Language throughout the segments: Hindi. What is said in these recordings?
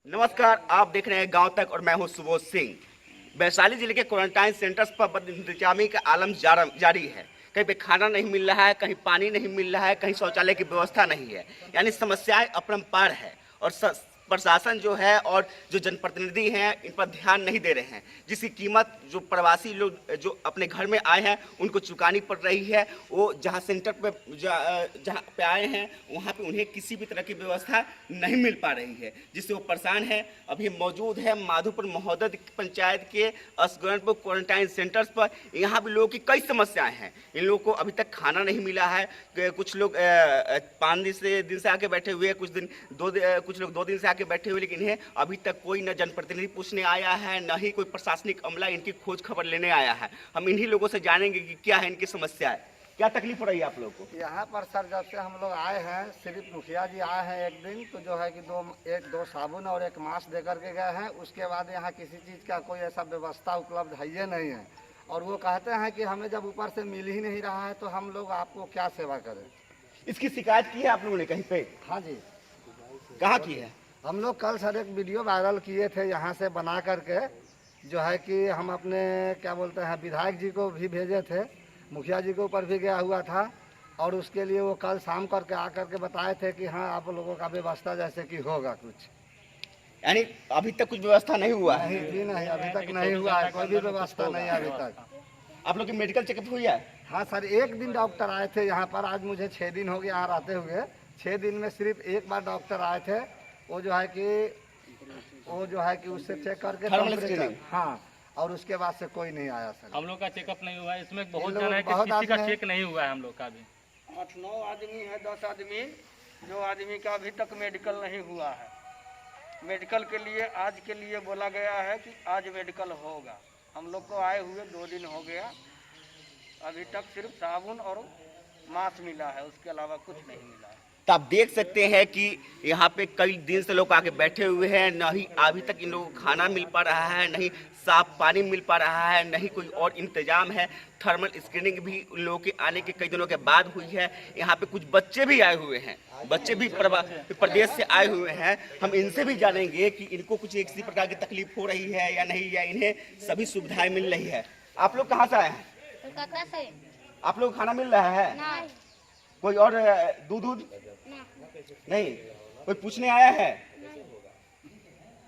नमस्कार, आप देख रहे हैं गांव तक और मैं हूं सुबोध सिंह। वैशाली जिले के क्वारंटाइन सेंटर्स पर बदइंतजामी का आलम जारी है। कहीं पे खाना नहीं मिल रहा है, कहीं पानी नहीं मिल रहा है, कहीं शौचालय की व्यवस्था नहीं है। यानी समस्याएं अपरंपार है और प्रशासन जो है और जो जनप्रतिनिधि हैं इन पर ध्यान नहीं दे रहे हैं, जिसकी कीमत जो प्रवासी लोग जो अपने घर में आए हैं उनको चुकानी पड़ रही है। वो जहाँ सेंटर पे जहाँ पे आए हैं वहाँ पे उन्हें किसी भी तरह की व्यवस्था नहीं मिल पा रही है, जिससे वो परेशान है। अभी मौजूद है माधोपुर महोदय पंचायत के असगरनपुर क्वारंटाइन सेंटर्स पर। यहाँ भी लोगों की कई समस्याएं हैं। इन लोगों को अभी तक खाना नहीं मिला है। कुछ लोग 5 दिन से आके बैठे हुए हैं, कुछ लोग 2 दिन से आके बैठे हुए, लेकिन इन्हें अभी तक कोई न जनप्रतिनिधि पूछने आया है, न ही कोई प्रशासनिक अमला इनकी खोज खबर लेने आया है। हम इन्हीं लोगों से जानेंगे कि क्या है इनकी समस्या है, क्या तकलीफ हो रही है आप लोगों को। यहाँ पर सर जब से हम लोग आए हैं, सिर्फ मुखिया जी आए हैं एक दिन, तो जो है कि दो साबुन और एक मास्क दे करके गए हैं। उसके बाद यहाँ किसी चीज़ का कोई ऐसा व्यवस्था उपलब्ध है ही नहीं है। और वो कहते हैं कि हमें जब ऊपर से मिल ही नहीं रहा है तो हम लोग आपको क्या सेवा करें। इसकी शिकायत की है आप लोगों ने कहीं पे? हाँ जी, कहाँ की है? हम लोग कल सर एक वीडियो वायरल किए थे यहाँ से बना करके, जो है कि हम अपने क्या बोलते हैं विधायक जी को भी भेजे थे, मुखिया जी के ऊपर भी गया हुआ था। और उसके लिए वो कल शाम करके आकर के बताए थे कि हाँ आप लोगों का व्यवस्था जैसे कि होगा कुछ। यानी अभी तक कुछ व्यवस्था नहीं हुआ है? नहीं जी नहीं, अभी तक नहीं हुआ है, कोई भी व्यवस्था नहीं है अभी तक। आप लोग की मेडिकल चेकअप हुई है? हाँ सर, एक दिन डॉक्टर आए थे यहाँ पर, आज मुझे 6 दिन हो गए यहाँ रहते हुए। 6 दिन में सिर्फ एक बार डॉक्टर आए थे। वो जो है कि उससे चेक करके थर्मल स्क्रीनिंग। हाँ, और उसके बाद से कोई नहीं आया सर। हम लोग का चेकअप नहीं हुआ है। इसमें बहुत लोग जन है कि बहुत किसी का आदमी चेक नहीं हुआ है हम लोग का भी। 8-9 आदमी है, 10 आदमी, जो आदमी का अभी तक मेडिकल नहीं हुआ है। मेडिकल के लिए आज के लिए बोला गया है कि आज मेडिकल होगा। हम लोग को आए हुए 2 दिन हो गया, अभी तक सिर्फ साबुन और मास्क मिला है, उसके अलावा कुछ नहीं मिला है। तो आप देख सकते हैं कि यहाँ पे कई दिन से लोग आके बैठे हुए हैं, न ही अभी तक इन लोगों को खाना मिल पा रहा है, न ही साफ पानी मिल पा रहा है, न ही कोई और इंतजाम है। थर्मल स्क्रीनिंग भी उन लोगों के आने के कई दिनों के बाद हुई है। यहाँ पे कुछ बच्चे भी आए हुए हैं, बच्चे भी प्रदेश से आए हुए हैं। हम इनसे भी जानेंगे कि इनको कुछ किसी प्रकार की तकलीफ हो रही है या नहीं, या इन्हें सभी सुविधाएं मिल रही है। आप लोग कहाँ से आए हैं? कोलकाता से। आप लोग खाना मिल रहा है? नहीं। कोई और दूध नहीं? कोई पूछने आया है?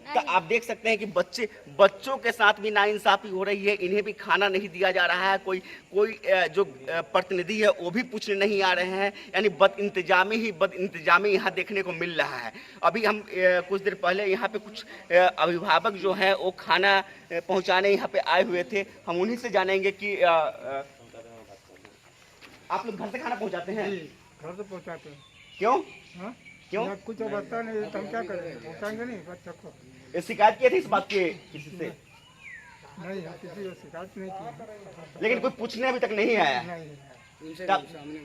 तो आप देख सकते हैं कि बच्चों के साथ भी नाइंसाफी हो रही है। इन्हें भी खाना नहीं दिया जा रहा है। कोई जो प्रतिनिधि है वो भी पूछने नहीं आ रहे हैं। यानी बद इंतजामी यहाँ देखने को मिल रहा है। अभी हम कुछ देर पहले यहाँ पे कुछ अभिभावक जो हैं वो खाना पहुँचाने यहाँ पे आए हुए थे। हम उन्हीं से जानेंगे कि आप लोग घर से खाना पहुँचाते हैं? घर से पहुँचाते हैं। क्यों? हाँ? क्यों? ना कुछ बता नहीं तो हम क्या करेंगे, पहुँचाएंगे नहीं बच्चा को। ये शिकायत की थी इस बात की किसी से? नहीं, हम किसी को शिकायत नहीं की। लेकिन कोई पूछने अभी तक नहीं आया। नहीं,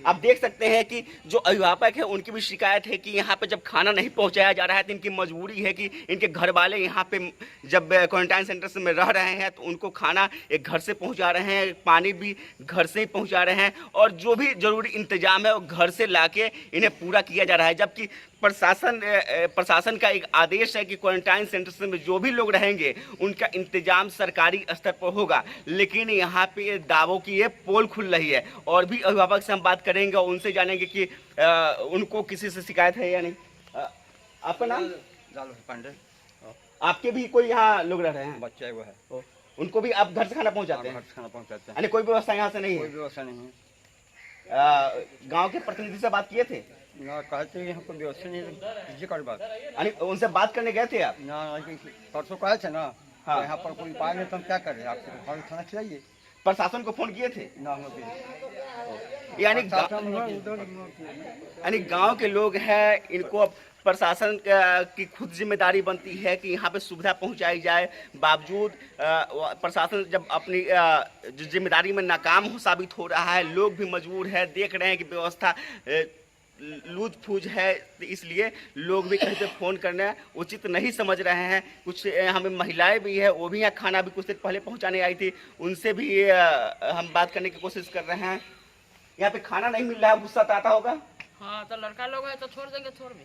आप देख सकते हैं कि जो अभिभावक है उनकी भी शिकायत है कि यहाँ पे जब खाना नहीं पहुँचाया जा रहा है तो इनकी मजबूरी है कि इनके घर वाले यहाँ पे जब क्वारंटाइन सेंटर में रह रहे हैं तो उनको खाना एक घर से पहुँचा रहे हैं, पानी भी घर से ही पहुँचा रहे हैं, और जो भी जरूरी इंतजाम है वो घर से लाके इन्हें पूरा किया जा रहा है। जबकि प्रशासन का एक आदेश है कि क्वारंटाइन सेंटर में जो भी लोग रहेंगे उनका इंतजाम सरकारी स्तर पर होगा। लेकिन यहाँ पे दावों की ये पोल खुल रही है। और भी अभिभावक से हम बात करेंगे और उनसे जानेंगे कि उनको किसी से शिकायत है या नहीं। आपका नाम? पांडे। आपके भी कोई यहाँ लोग रह रहे हैं? बच्चा वो है, उनको भी आप घर से खाना पहुँचाते हैं? खाना पहुँचाते हैं। यानी कोई व्यवस्था यहाँ से नहीं है? कोई व्यवस्था नहीं है। गाँव के प्रतिनिधि से बात किए थे? ना कहते यहाँ कोई व्यवस्था नहीं है। कर बात यानी उनसे बात करने गए थे आप? ना, परसों कहे थे ना। हाँ। यहाँ पर कोई उपाय नहीं तो हम क्या करें, आपको खाना खिलाइए। प्रशासन को फोन किए थे? ना हम लोग यानी गांव के लोग हैं, इनको अब प्रशासन की खुद जिम्मेदारी बनती है कि यहाँ पे सुविधा पहुँचाई जाए। बावजूद प्रशासन जब अपनी जो जिम्मेदारी में नाकाम साबित हो रहा है, लोग भी मजबूर है, देख रहे हैं कि व्यवस्था लूज फूज है, तो इसलिए लोग भी कहीं पे फ़ोन करना उचित नहीं समझ रहे हैं। कुछ हमें महिलाएं भी है, वो भी यहाँ खाना भी कुछ देर पहले पहुँचाने आई थी, उनसे भी हम बात करने की कोशिश कर रहे हैं। यहाँ पे खाना नहीं मिल रहा है, गुस्सा तो आता होगा? हाँ, तो लड़का लोग है तो छोड़ देंगे, छोड़ भी।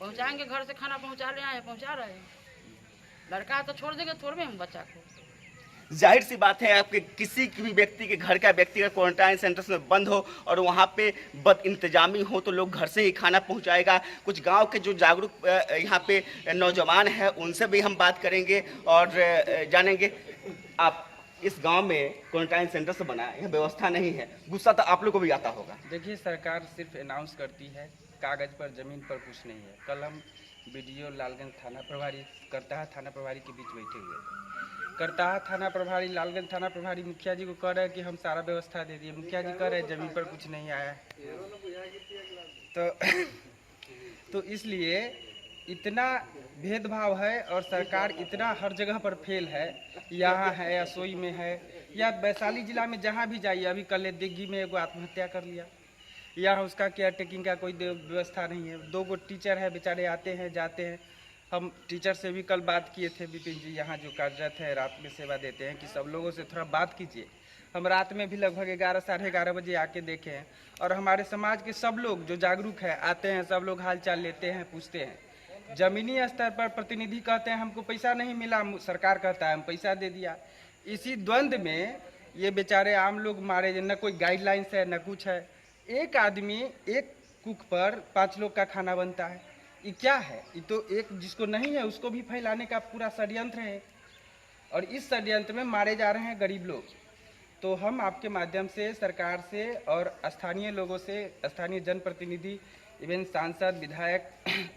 पहुंचाएंगे, घर से खाना पहुंचा ले आए, पहुंचा रहे हैं। लड़का है तो छोड़ देंगे थोड़े में हम बच्चा को। जाहिर सी बात है, आपके किसी भी व्यक्ति के घर का व्यक्ति अगर क्वारंटाइन सेंटर्स में बंद हो और वहाँ पे बद इंतजामी हो तो लोग घर से ही खाना पहुँचाएगा। कुछ गांव के जो जागरूक यहाँ पे नौजवान हैं उनसे भी हम बात करेंगे और जानेंगे। आप इस गांव में क्वारंटाइन सेंटर से बना है, यह व्यवस्था नहीं है, गुस्सा तो आप लोग को भी आता होगा। देखिए, सरकार सिर्फ अनाउंस करती है, कागज़ पर ज़मीन पर कुछ नहीं है। कल हम बीडीओ लालगंज थाना प्रभारी, करताहा थाना प्रभारी के बीच बैठे हुए थे। करताहा थाना प्रभारी, लालगंज थाना प्रभारी मुखिया जी को कह रहे हैं कि हम सारा व्यवस्था दे दिए। मुखिया जी कह रहे हैं ज़मीन पर कुछ नहीं आया तो इसलिए इतना भेदभाव है और सरकार इतना हर जगह पर फेल है। यहाँ है, असोई में है, या वैशाली जिला में जहाँ भी जाइए। अभी कल दिग्गी में एगो आत्महत्या कर लिया। यहाँ उसका केयर टेकिंग का कोई व्यवस्था नहीं है। 2 गो टीचर है, बेचारे आते हैं जाते हैं। हम टीचर से भी कल बात किए थे, विपिन जी यहाँ जो कार्यरत है, रात में सेवा देते हैं, कि सब लोगों से थोड़ा बात कीजिए। हम रात में भी लगभग 11 साढ़े 11 बजे आके देखे हैं और हमारे समाज के सब लोग जो जागरूक है आते हैं, सब लोग हाल चाल लेते हैं, पूछते हैं। जमीनी स्तर पर प्रतिनिधि कहते हैं हमको पैसा नहीं मिला, सरकार कहता है हम पैसा दे दिया। इसी द्वंद्व में ये बेचारे आम लोग मारे, न कोई गाइडलाइंस है न कुछ है। एक आदमी, एक कुक पर 5 लोग का खाना बनता है। ये क्या है? ये तो एक जिसको नहीं है उसको भी फैलाने का पूरा षड्यंत्र है और इस षड्यंत्र में मारे जा रहे हैं गरीब लोग। तो हम आपके माध्यम से सरकार से और स्थानीय लोगों से, स्थानीय जनप्रतिनिधि, इवन सांसद, विधायक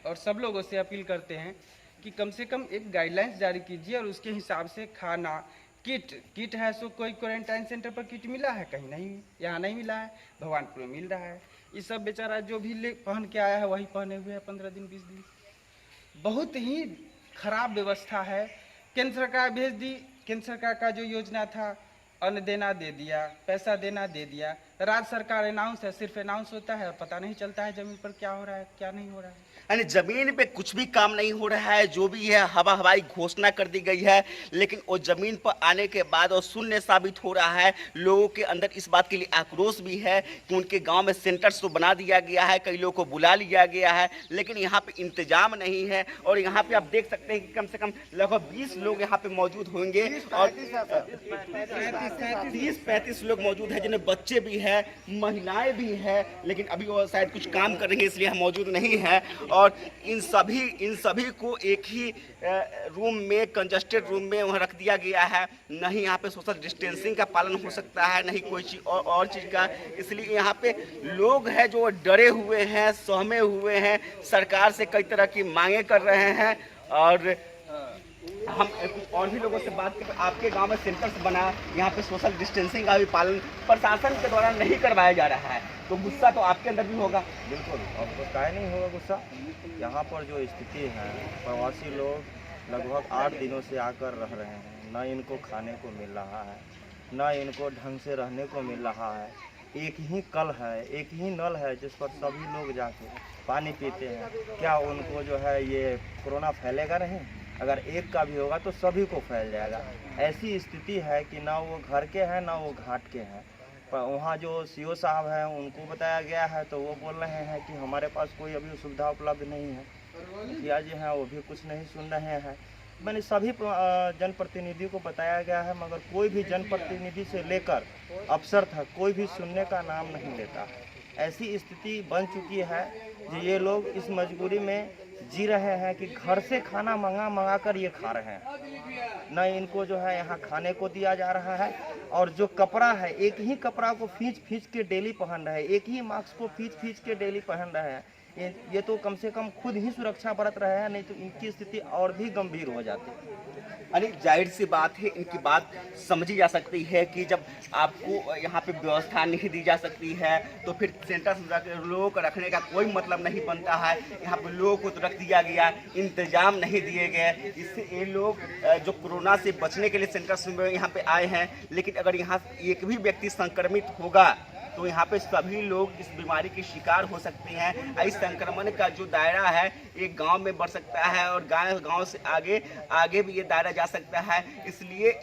और सब लोगों से अपील करते हैं कि कम से कम एक गाइडलाइंस जारी कीजिए और उसके हिसाब से खाना, किट है। सो कोई क्वारंटाइन सेंटर पर किट मिला है? कहीं नहीं, यहाँ नहीं मिला है, भगवानपुर में मिल रहा है। ये सब बेचारा जो भी पहन के आया है वही पहने हुए है 15 दिन 20 दिन। बहुत ही खराब व्यवस्था है। केंद्र सरकार भेज दी, केंद्र सरकार का जो योजना था, अन्न देना दे दिया, पैसा देना दे दिया। राज्य सरकार अनाउंस है, सिर्फ अनाउंस होता है, पता नहीं चलता है ज़मीन पर क्या हो रहा है क्या नहीं हो रहा है। यानी जमीन पे कुछ भी काम नहीं हो रहा है, जो भी है हवा हवाई घोषणा कर दी गई है, लेकिन वो जमीन पर आने के बाद और शून्य साबित हो रहा है। लोगों के अंदर इस बात के लिए आक्रोश भी है कि उनके गांव में सेंटर्स तो बना दिया गया है, कई लोगों को बुला लिया गया है, लेकिन यहाँ पे इंतजाम नहीं है। और यहाँ पे आप देख सकते हैं कि कम से कम लगभग 20 लोग यहाँ पे मौजूद होंगे और 30-35 लोग मौजूद हैं, जिन्हें बच्चे भी हैं, महिलाएं भी हैं, लेकिन अभी वो शायद कुछ काम कर रही है इसलिए मौजूद नहीं है। और इन सभी को एक ही रूम में, कंजस्टेड रूम में वहाँ रख दिया गया है। नहीं यहाँ पे सोशल डिस्टेंसिंग का पालन हो सकता है, नहीं कोई चीज़ और चीज़ का। इसलिए यहाँ पे लोग हैं जो डरे हुए हैं, सहमे हुए हैं, सरकार से कई तरह की मांगे कर रहे हैं। और हम कुछ और भी लोगों से बात करें। आपके गांव में सेंटर्स बना, यहाँ पे सोशल डिस्टेंसिंग का भी पालन प्रशासन के द्वारा नहीं करवाया जा रहा है, तो गुस्सा तो आपके अंदर भी होगा। बिल्कुल, अब तो काहे नहीं होगा गुस्सा। यहाँ पर जो स्थिति है, प्रवासी लोग लगभग 8 दिनों से आकर रह रहे हैं, न इनको खाने को मिल रहा है, न इनको ढंग से रहने को मिल रहा है। एक ही कल है, एक ही नल है जिस पर सभी लोग जाके पानी पीते हैं। क्या उनको जो है ये कोरोना फैलेगा नहीं? अगर एक का भी होगा तो सभी को फैल जाएगा। ऐसी स्थिति है कि ना वो घर के हैं ना वो घाट के हैं। पर वहाँ जो सीओ साहब हैं उनको बताया गया है तो वो बोल रहे हैं कि हमारे पास कोई अभी सुविधा उपलब्ध नहीं है। मुखिया जी हैं वो भी कुछ नहीं सुन रहे हैं। मैंने सभी जनप्रतिनिधि को बताया गया है, मगर कोई भी जनप्रतिनिधि से लेकर अफसर तक कोई भी सुनने का नाम नहीं लेता। ऐसी स्थिति बन चुकी है कि ये लोग इस मजबूरी में जी रहे हैं कि घर से खाना मंगा कर ये खा रहे हैं। न इनको जो है यहाँ खाने को दिया जा रहा है, और जो कपड़ा है एक ही कपड़ा को खींच के डेली पहन रहे हैं, एक ही मास्क को खींच के डेली पहन रहे हैं। ये तो कम से कम खुद ही सुरक्षा बरत रहे हैं, नहीं तो इनकी स्थिति और भी गंभीर हो जाती है। अरे जाहिर सी बात है, इनकी बात समझी जा सकती है कि जब आपको यहाँ पे व्यवस्था नहीं दी जा सकती है तो फिर सेंटर से लोगों को रखने का कोई मतलब नहीं बनता है। यहाँ पे लोगों को तो रख दिया गया, इंतजाम नहीं दिए गए, इससे ये लोग जो कोरोना से बचने के लिए सेंटर में यहाँ पे आए हैं, लेकिन अगर यहाँ एक भी व्यक्ति संक्रमित होगा तो यहाँ पे सभी लोग इस बीमारी के शिकार हो सकते हैं। इस संक्रमण का जो दायरा है एक गांव में बढ़ सकता है और गांव से आगे भी ये दायरा जा सकता है। इसलिए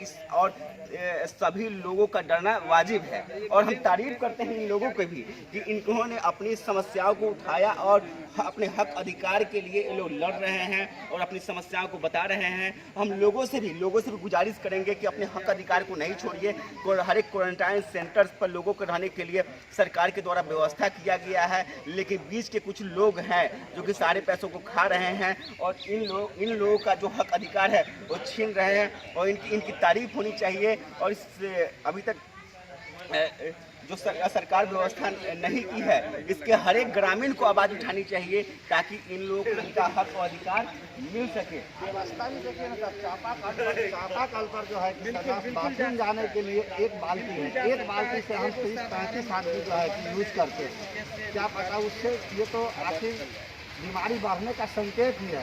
सभी लोगों का डरना वाजिब है और हम तारीफ करते हैं इन लोगों के भी कि इन्होंने अपनी समस्याओं को उठाया और अपने हक अधिकार के लिए ये लोग लड़ रहे हैं और अपनी समस्याओं को बता रहे हैं। हम लोगों से भी गुजारिश करेंगे कि अपने हक अधिकार को नहीं छोड़िए। हर एक क्वारंटाइन सेंटर्स पर लोगों को रहने के लिए सरकार के द्वारा व्यवस्था किया गया है, लेकिन बीच के कुछ लोग हैं जो कि सारे पैसों को खा रहे हैं और इन लोगों का जो हक अधिकार है वो छीन रहे हैं और इनकी तारीफ होनी चाहिए। और इससे अभी तक जो सरकार व्यवस्था नहीं की है, इसके हर एक ग्रामीण को आवाज़ उठानी चाहिए ताकि इन लोगों को इनका हक और अधिकार मिल सके। व्यवस्था भी देखिए ना सर, चापाकल पर जो है बाथरूम जाने के लिए एक बाल्टी है, एक बाल्टी से हम 30-35 आदमी जो है कि यूज करते हैं। क्या पता उससे ये तो आखिर बीमारी बढ़ने का संकेत ही है,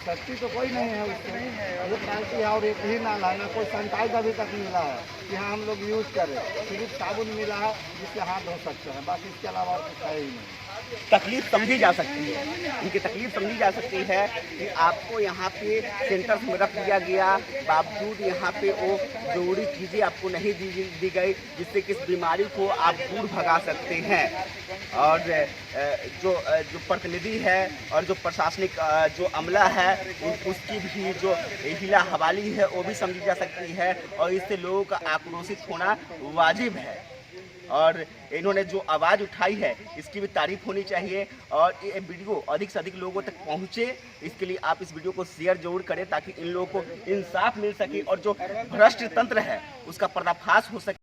सच्ची तो कोई नहीं है उससे। एक बाल्टी है और एक ही नाला है, ना कोई सैनिटाइजर अभी तक मिला है कि हाँ हम लोग यूज़ करें। सिर्फ साबुन मिला है जिससे हाथ धो सकते हैं, बस इसके अलावा और कुछ है ही नहीं। तकलीफ समझी जा सकती है, इनकी तकलीफ समझी जा सकती है कि आपको यहाँ पे सेंटर्स में रख दिया गया, बावजूद यहाँ पे वो जरूरी चीज़ें आपको नहीं दी गई जिससे कि इस बीमारी को आप दूर भगा सकते हैं। और जो प्रतिनिधि है और जो प्रशासनिक जो अमला है उसकी भी जो हिला हवाली है वो भी समझी जा सकती है और इससे लोगों का आक्रोशित होना वाजिब है। और इन्होंने जो आवाज़ उठाई है इसकी भी तारीफ होनी चाहिए और ये वीडियो अधिक से अधिक लोगों तक पहुंचे। इसके लिए आप इस वीडियो को शेयर जरूर करें ताकि इन लोगों को इंसाफ मिल सके और जो भ्रष्ट तंत्र है उसका पर्दाफाश हो सके।